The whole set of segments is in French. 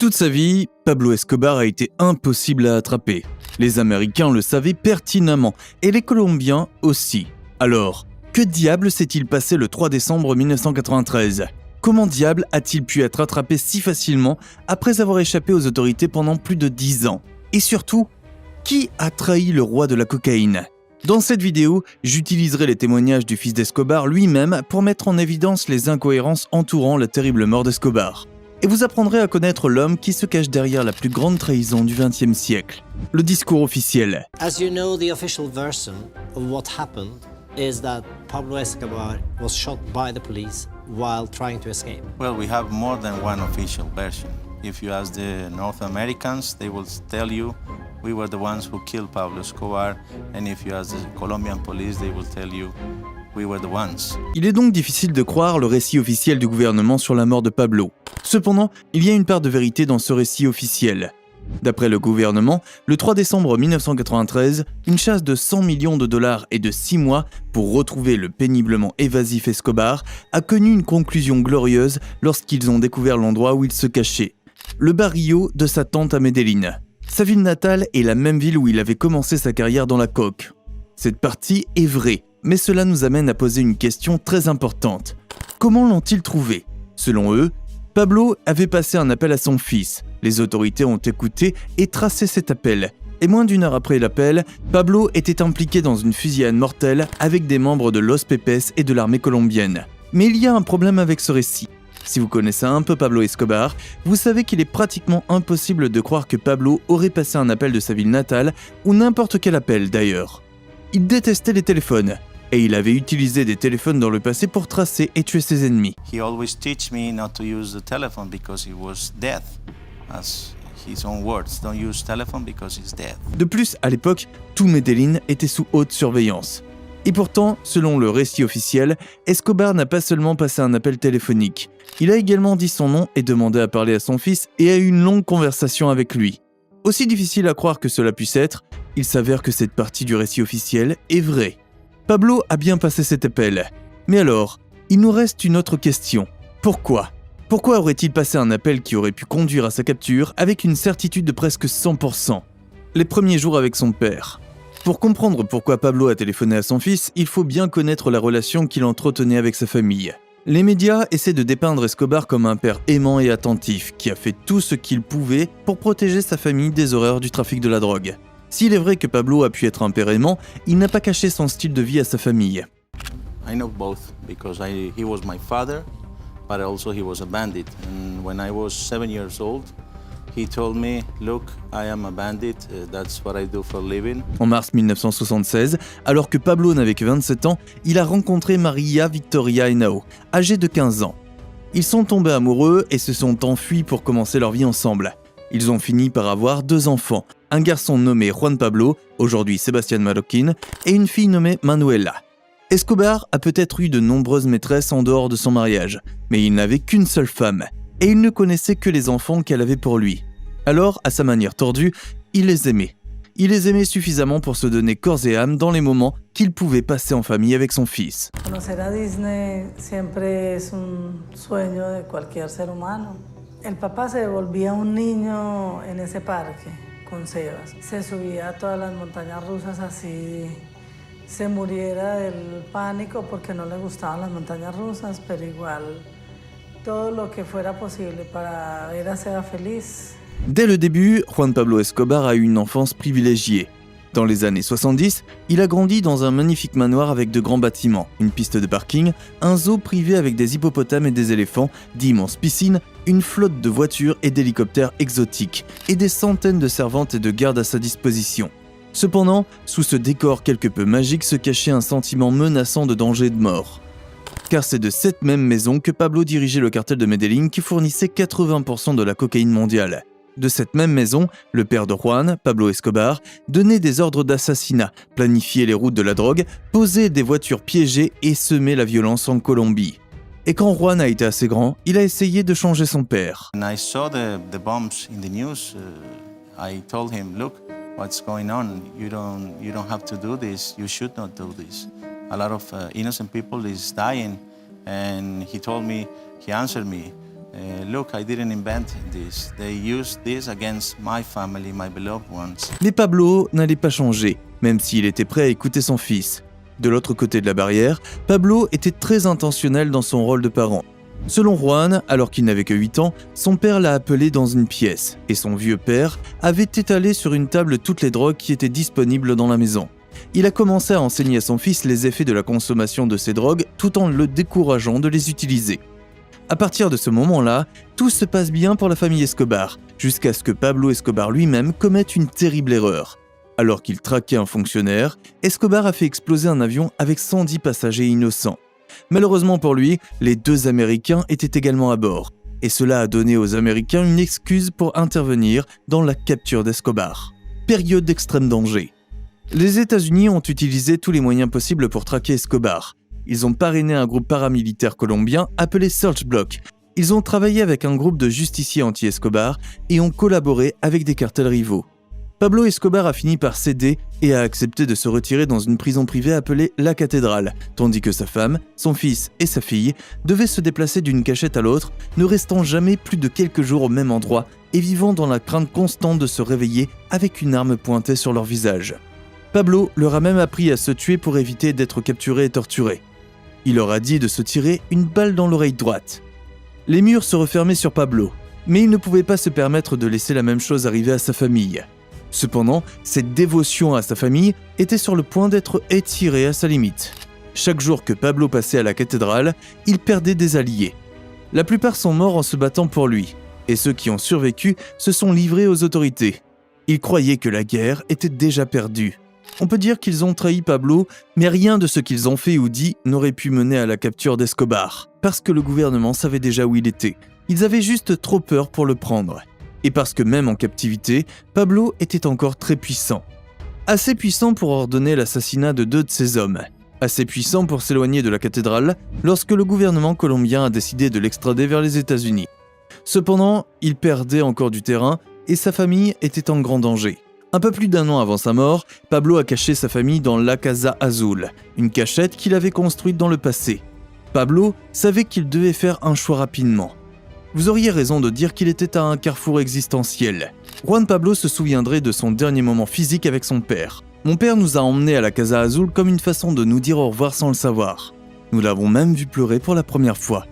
Toute sa vie, Pablo Escobar a été impossible à attraper. Les Américains le savaient pertinemment, et les Colombiens aussi. Alors, que diable s'est-il passé le 3 décembre 1993 ? Comment diable a-t-il pu être attrapé si facilement après avoir échappé aux autorités pendant plus de 10 ans ? Et surtout, qui a trahi le roi de la cocaïne ? Dans cette vidéo, j'utiliserai les témoignages du fils d'Escobar lui-même pour mettre en évidence les incohérences entourant la terrible mort d'Escobar. Et vous apprendrez à connaître l'homme qui se cache derrière la plus grande trahison du XXe siècle. Le discours officiel. As you know, the official version of what happened is that Pablo Escobar was shot by the police while trying to escape. Well, we have more than one official version. If you ask the North Americans, they will tell you we were the ones who killed Pablo Escobar. And if you ask the Colombian police, they will tell you we were the ones. Il est donc difficile de croire le récit officiel du gouvernement sur la mort de Pablo. Cependant, il y a une part de vérité dans ce récit officiel. D'après le gouvernement, le 3 décembre 1993, une chasse de 100 millions de dollars et de 6 mois pour retrouver le péniblement évasif Escobar a connu une conclusion glorieuse lorsqu'ils ont découvert l'endroit où il se cachait. Le barrio de sa tante à Medellín. Sa ville natale est la même ville où il avait commencé sa carrière dans la coke. Cette partie est vraie, mais cela nous amène à poser une question très importante. Comment l'ont-ils trouvé ? Selon eux, Pablo avait passé un appel à son fils. Les autorités ont écouté et tracé cet appel. Et moins d'une heure après l'appel, Pablo était impliqué dans une fusillade mortelle avec des membres de Los Pepes et de l'armée colombienne. Mais il y a un problème avec ce récit. Si vous connaissez un peu Pablo Escobar, vous savez qu'il est pratiquement impossible de croire que Pablo aurait passé un appel de sa ville natale, ou n'importe quel appel d'ailleurs. Il détestait les téléphones. Et il avait utilisé des téléphones dans le passé pour tracer et tuer ses ennemis. He always teach me not to use the telephone because he was dead. As his own words, don't use telephone because he's dead. De plus, à l'époque, tout Medellín était sous haute surveillance. Et pourtant, selon le récit officiel, Escobar n'a pas seulement passé un appel téléphonique. Il a également dit son nom et demandé à parler à son fils et a eu une longue conversation avec lui. Aussi difficile à croire que cela puisse être, il s'avère que cette partie du récit officiel est vraie. Pablo a bien passé cet appel. Mais alors, il nous reste une autre question. Pourquoi ? Pourquoi aurait-il passé un appel qui aurait pu conduire à sa capture avec une certitude de presque 100% ? Les premiers jours avec son père. Pour comprendre pourquoi Pablo a téléphoné à son fils, il faut bien connaître la relation qu'il entretenait avec sa famille. Les médias essaient de dépeindre Escobar comme un père aimant et attentif, qui a fait tout ce qu'il pouvait pour protéger sa famille des horreurs du trafic de la drogue. S'il est vrai que Pablo a pu être un père aimant, il n'a pas caché son style de vie à sa famille. I know both because he was my father, but also he was a bandit. And when I was 7 years old, he told me, "Look, I am a bandit. That's what I do for a living." En mars 1976, alors que Pablo n'avait que 27 ans, il a rencontré Maria Victoria Henao, âgée de 15 ans. Ils sont tombés amoureux et se sont enfuis pour commencer leur vie ensemble. Ils ont fini par avoir 2 enfants, un garçon nommé Juan Pablo, aujourd'hui Sebastián Marroquín, et une fille nommée Manuela. Escobar a peut-être eu de nombreuses maîtresses en dehors de son mariage, mais il n'avait qu'une seule femme, et il ne connaissait que les enfants qu'elle avait pour lui. Alors, à sa manière tordue, il les aimait. Il les aimait suffisamment pour se donner corps et âme dans les moments qu'il pouvait passer en famille avec son fils. Conocer a Disney siempre es un sueño de cualquier ser humano. El papá se volvía un niño en ese parque con Sebas. Se subía a todas las montañas rusas así se muriera del pánico porque no le gustaban las montañas rusas, pero igual todo lo que fuera posible para ver a Seba feliz. Dès le début, Juan Pablo Escobar a eu une enfance privilégiée. Dans les années 70, il a grandi dans un magnifique manoir avec de grands bâtiments, une piste de parking, un zoo privé avec des hippopotames et des éléphants, d'immenses piscines, une flotte de voitures et d'hélicoptères exotiques, et des centaines de servantes et de gardes à sa disposition. Cependant, sous ce décor quelque peu magique se cachait un sentiment menaçant de danger et de mort. Car c'est de cette même maison que Pablo dirigeait le cartel de Medellín qui fournissait 80% de la cocaïne mondiale. De cette même maison, le père de Juan, Pablo Escobar, donnait des ordres d'assassinat, planifiait les routes de la drogue, posait des voitures piégées et semait la violence en Colombie. Et quand Juan a été assez grand, il a essayé de changer son père. When I saw the bombs in the news, I told him, "Look, what's going on? You don't have to do this. You should not do this. A lot of innocent people is dying." And he answered me, Look, I didn't invent this. They used this against my family, my beloved ones. Mais Pablo n'allait pas changer, même s'il était prêt à écouter son fils. De l'autre côté de la barrière, Pablo était très intentionnel dans son rôle de parent. Selon Juan, alors qu'il n'avait que 8 ans, son père l'a appelé dans une pièce, et son vieux père avait étalé sur une table toutes les drogues qui étaient disponibles dans la maison. Il a commencé à enseigner à son fils les effets de la consommation de ces drogues tout en le décourageant de les utiliser. À partir de ce moment-là, tout se passe bien pour la famille Escobar, jusqu'à ce que Pablo Escobar lui-même commette une terrible erreur. Alors qu'il traquait un fonctionnaire, Escobar a fait exploser un avion avec 110 passagers innocents. Malheureusement pour lui, les 2 Américains étaient également à bord, et cela a donné aux Américains une excuse pour intervenir dans la capture d'Escobar. Période d'extrême danger. Les États-Unis ont utilisé tous les moyens possibles pour traquer Escobar. Ils ont parrainé un groupe paramilitaire colombien appelé Search Block. Ils ont travaillé avec un groupe de justiciers anti-Escobar et ont collaboré avec des cartels rivaux. Pablo Escobar a fini par céder et a accepté de se retirer dans une prison privée appelée La Cathédrale, tandis que sa femme, son fils et sa fille devaient se déplacer d'une cachette à l'autre, ne restant jamais plus de quelques jours au même endroit et vivant dans la crainte constante de se réveiller avec une arme pointée sur leur visage. Pablo leur a même appris à se tuer pour éviter d'être capturés et torturés. Il leur a dit de se tirer une balle dans l'oreille droite. Les murs se refermaient sur Pablo, mais il ne pouvait pas se permettre de laisser la même chose arriver à sa famille. Cependant, cette dévotion à sa famille était sur le point d'être étirée à sa limite. Chaque jour que Pablo passait à la cathédrale, il perdait des alliés. La plupart sont morts en se battant pour lui, et ceux qui ont survécu se sont livrés aux autorités. Ils croyaient que la guerre était déjà perdue. On peut dire qu'ils ont trahi Pablo, mais rien de ce qu'ils ont fait ou dit n'aurait pu mener à la capture d'Escobar, parce que le gouvernement savait déjà où il était. Ils avaient juste trop peur pour le prendre. Et parce que même en captivité, Pablo était encore très puissant. Assez puissant pour ordonner l'assassinat de 2 de ses hommes. Assez puissant pour s'éloigner de la cathédrale lorsque le gouvernement colombien a décidé de l'extrader vers les États-Unis. Cependant, il perdait encore du terrain et sa famille était en grand danger. Un peu plus d'1 an avant sa mort, Pablo a caché sa famille dans La Casa Azul, une cachette qu'il avait construite dans le passé. Pablo savait qu'il devait faire un choix rapidement. Vous auriez raison de dire qu'il était à un carrefour existentiel. Juan Pablo se souviendrait de son dernier moment physique avec son père. Mon père nous a emmenés à la Casa Azul comme une façon de nous dire au revoir sans le savoir. Nous l'avons même vu pleurer pour la première fois.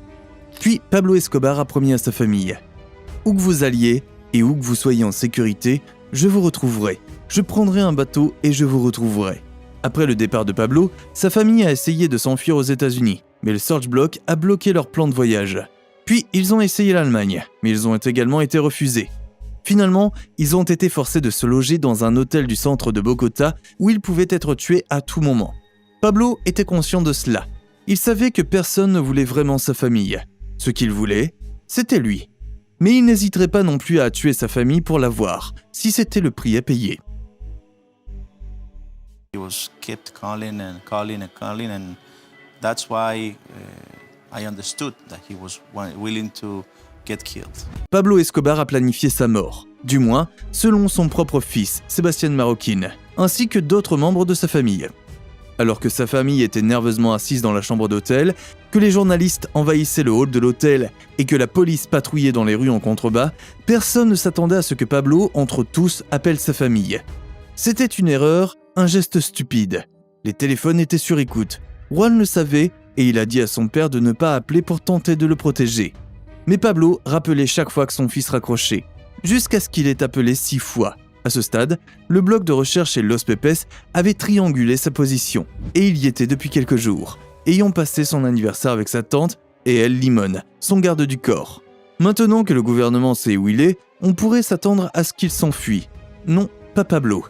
Puis Pablo Escobar a promis à sa famille. Où que vous alliez et où que vous soyez en sécurité, je vous retrouverai. Je prendrai un bateau et je vous retrouverai. Après le départ de Pablo, sa famille a essayé de s'enfuir aux États-Unis, mais le Search Block a bloqué leur plan de voyage. Puis ils ont essayé l'Allemagne, mais ils ont également été refusés. Finalement, ils ont été forcés de se loger dans un hôtel du centre de Bogota où ils pouvaient être tués à tout moment. Pablo était conscient de cela. Il savait que personne ne voulait vraiment sa famille. Ce qu'il voulait, c'était lui. Mais il n'hésiterait pas non plus à tuer sa famille pour l'avoir, si c'était le prix à payer. He was kept calling and that's why I understood that he was willing to get killed. Pablo Escobar a planifié sa mort, du moins selon son propre fils, Sébastien Marroquín, ainsi que d'autres membres de sa famille. Alors que sa famille était nerveusement assise dans la chambre d'hôtel, que les journalistes envahissaient le hall de l'hôtel et que la police patrouillait dans les rues en contrebas, personne ne s'attendait à ce que Pablo, entre tous, appelle sa famille. C'était une erreur, un geste stupide. Les téléphones étaient sur écoute. Juan le savait et il a dit à son père de ne pas appeler pour tenter de le protéger. Mais Pablo rappelait chaque fois que son fils raccrochait, jusqu'à ce qu'il ait appelé 6 fois. À ce stade, le bloc de recherche chez Los Pepes avait triangulé sa position, et il y était depuis quelques jours, ayant passé son anniversaire avec sa tante et elle Limon, son garde du corps. Maintenant que le gouvernement sait où il est, on pourrait s'attendre à ce qu'il s'enfuit. Non, pas Pablo.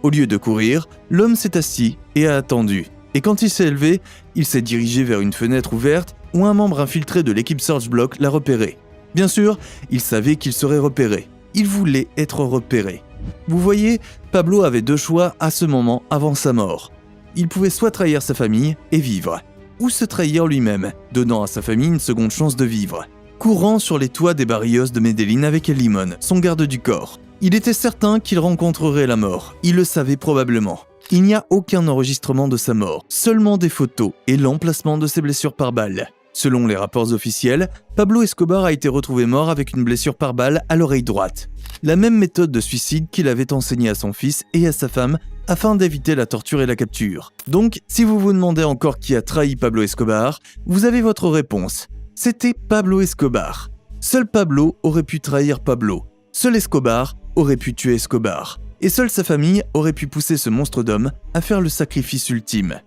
Au lieu de courir, l'homme s'est assis et a attendu. Et quand il s'est élevé, il s'est dirigé vers une fenêtre ouverte où un membre infiltré de l'équipe Search Block l'a repéré. Bien sûr, il savait qu'il serait repéré. Il voulait être repéré. Vous voyez, Pablo avait 2 choix à ce moment avant sa mort. Il pouvait soit trahir sa famille et vivre, ou se trahir lui-même, donnant à sa famille une seconde chance de vivre. Courant sur les toits des barrios de Medellín avec El Limón, son garde du corps. Il était certain qu'il rencontrerait la mort, il le savait probablement. Il n'y a aucun enregistrement de sa mort, seulement des photos et l'emplacement de ses blessures par balle. Selon les rapports officiels, Pablo Escobar a été retrouvé mort avec une blessure par balle à l'oreille droite. La même méthode de suicide qu'il avait enseignée à son fils et à sa femme afin d'éviter la torture et la capture. Donc, si vous vous demandez encore qui a trahi Pablo Escobar, vous avez votre réponse. C'était Pablo Escobar. Seul Pablo aurait pu trahir Pablo. Seul Escobar aurait pu tuer Escobar. Et seule sa famille aurait pu pousser ce monstre d'homme à faire le sacrifice ultime.